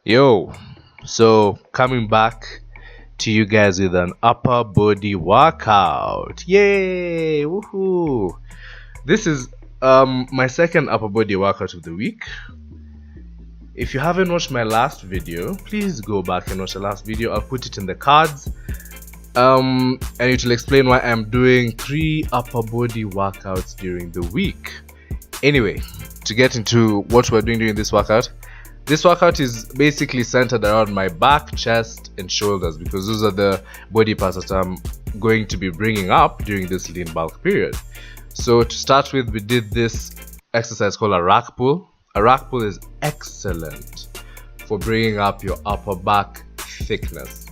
Yo, so coming back to you guys with an upper body workout. Yay! Woohoo! This is my second upper body workout of the week. If you haven't watched my last video, please go back and watch the last video. I'll put it in the cards. And it will explain why I'm doing 3 upper body workouts during the week. Anyway, to get into what we're doing during this workout is basically centered around my back, chest, and shoulders because those are the body parts that I'm going to be bringing up during this lean bulk period. So to start with, we did this exercise called a rack pull. A rack pull is excellent for bringing up your upper back thickness.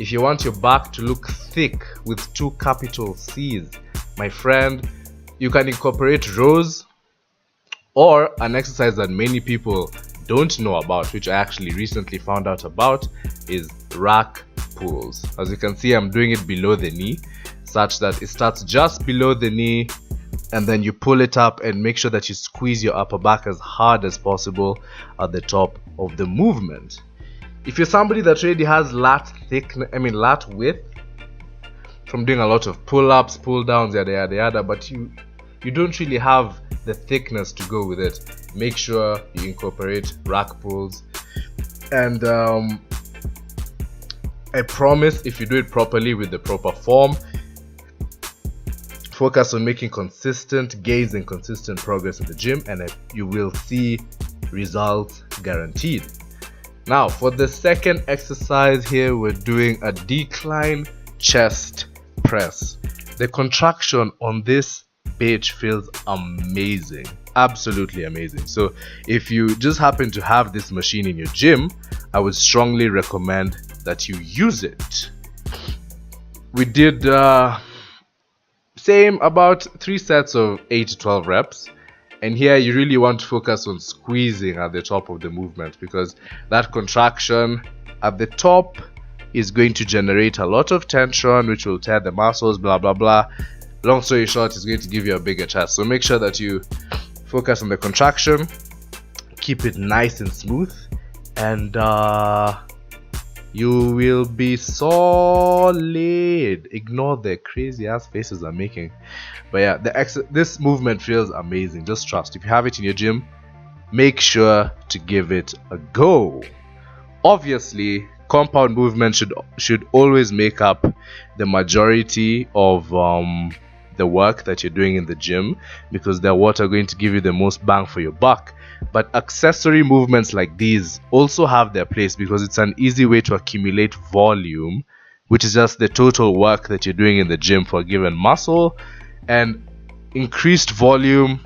If you want your back to look thick with 2 capital C's, my friend, you can incorporate rows or an exercise that many people don't know about, which I actually recently found out about, is rack pulls. As you can see, I'm doing it below the knee, such that it starts just below the knee, and then you pull it up and make sure that you squeeze your upper back as hard as possible at the top of the movement. If you're somebody that already has lat width from doing a lot of pull-ups, pull-downs, yada yada yada, but you don't really have the thickness to go with it, make sure you incorporate rack pulls. And I promise, if you do it properly with the proper form, focus on making consistent gains and consistent progress in the gym, and you will see results guaranteed. Now for the second exercise here, we're doing a decline chest press. The contraction on this bitch feels amazing, absolutely amazing. So if you just happen to have this machine in your gym, I would strongly recommend that you use it. We did same about 3 sets of 8 to 12 reps, and here you really want to focus on squeezing at the top of the movement because that contraction at the top is going to generate a lot of tension, which will tear the muscles, blah blah blah. Long story short, it's going to give you a bigger chest. So make sure that you focus on the contraction, keep it nice and smooth, and you will be solid. Ignore the crazy ass faces I'm making. But yeah, this movement feels amazing. Just trust. If you have it in your gym, make sure to give it a go. Obviously, compound movement should always make up the majority of the work that you're doing in the gym because they're what are going to give you the most bang for your buck. But accessory movements like these also have their place because it's an easy way to accumulate volume, which is just the total work that you're doing in the gym for a given muscle. And increased volume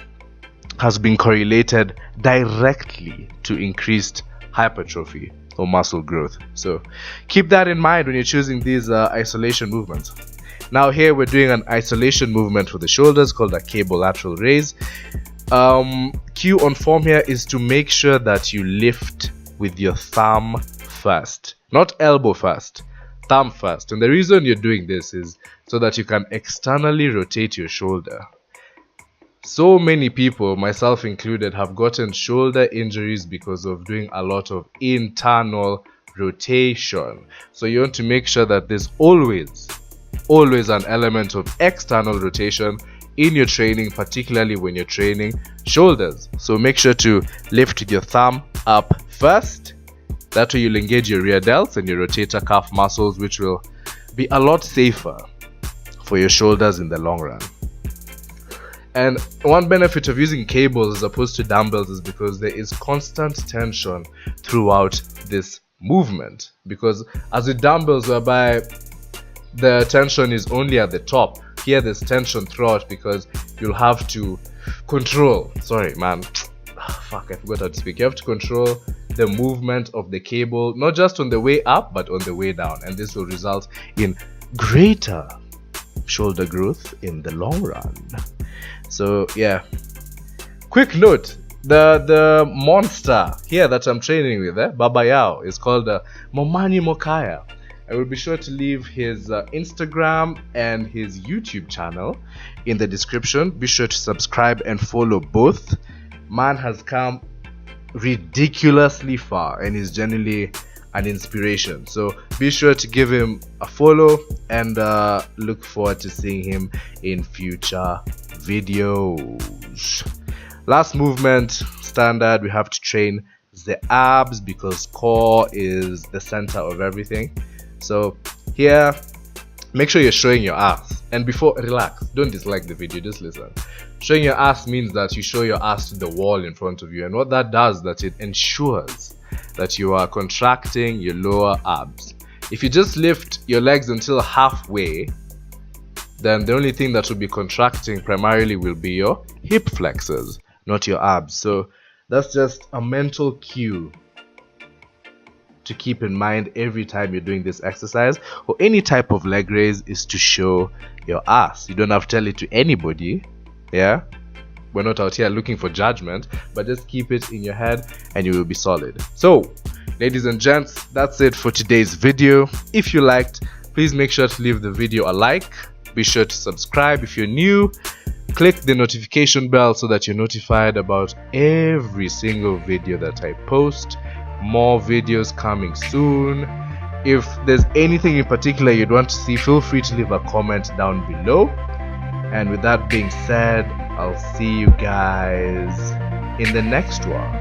has been correlated directly to increased hypertrophy or muscle growth. So keep that in mind when you're choosing these isolation movements. Now here we're doing an isolation movement for the shoulders called a cable lateral raise. Cue on form here is to make sure that you lift with your thumb first, not elbow first, thumb first. And the reason you're doing this is so that you can externally rotate your shoulder. So many people, myself included, have gotten shoulder injuries because of doing a lot of internal rotation. So you want to make sure that there's always an element of external rotation in your training, particularly when you're training shoulders. So make sure to lift with your thumb up first. That way you'll engage your rear delts and your rotator cuff muscles, which will be a lot safer for your shoulders in the long run. And one benefit of using cables as opposed to dumbbells is because there is constant tension throughout this movement. Because as with dumbbells, whereby the tension is only at the top, here there's tension throughout because you'll have to control. Sorry, man. Fuck, I forgot how to speak. You have to control the movement of the cable, not just on the way up, but on the way down. And this will result in greater shoulder growth in the long run. So yeah, quick note, the monster here that I'm training with, Baba Yao, is called Momanyi Mokaya. I will be sure to leave his Instagram and his YouTube channel in the description. Be sure to subscribe and follow both. Man has come ridiculously far and is genuinely an inspiration. So be sure to give him a follow and look forward to seeing him in future videos. Last movement, standard, we have to train the abs because core is the center of everything. So here, make sure you're showing your ass. And before, relax, don't dislike the video, just listen. Showing your ass means that you show your ass to the wall in front of you, and what that does, that it ensures that you are contracting your lower abs. If you just lift your legs until halfway, then the only thing that will be contracting primarily will be your hip flexors, not your abs. So that's just a mental cue to keep in mind every time you're doing this exercise or any type of leg raise, is to show your ass. You don't have to tell it to anybody. Yeah, we're not out here looking for judgment, but just keep it in your head and you will be solid. So ladies and gents, that's it for today's video. If you liked, please make sure to leave the video a like. Be sure to subscribe if you're new. Click the notification bell so that you're notified about every single video that I post. More videos coming soon. If there's anything in particular you'd want to see, feel free to leave a comment down below. And with that being said, I'll see you guys in the next one.